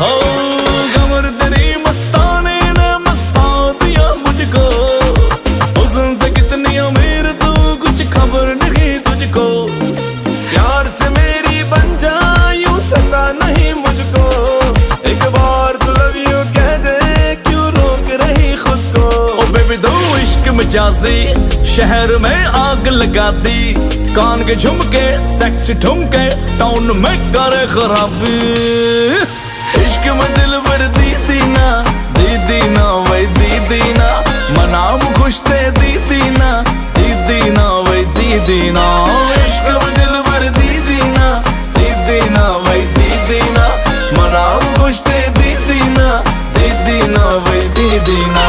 हो कमर तेरी मस्ताने ने मस्ता दिया मुझको, हुस्न से कितनी अमीर तू कुछ खबर नहीं तुझको। प्यार से मेरी बन जा यूं सता नहीं मुझको, एक बार तू लव यू कह दे क्यों रोक रही खुद को। ओ बेबी दो इश्क मजाजी शहर में आग लगा दी, कान के झुमके सेक्स ठुमके टाउन में करे खराबी। इश्क में दिल भर दी ना वही दी ना, मनाम खुश थे दी ना वही दी ना। इश्क में दिल भर दी ना वही दी ना, मनाम खुश थे दी ना वही दी ना।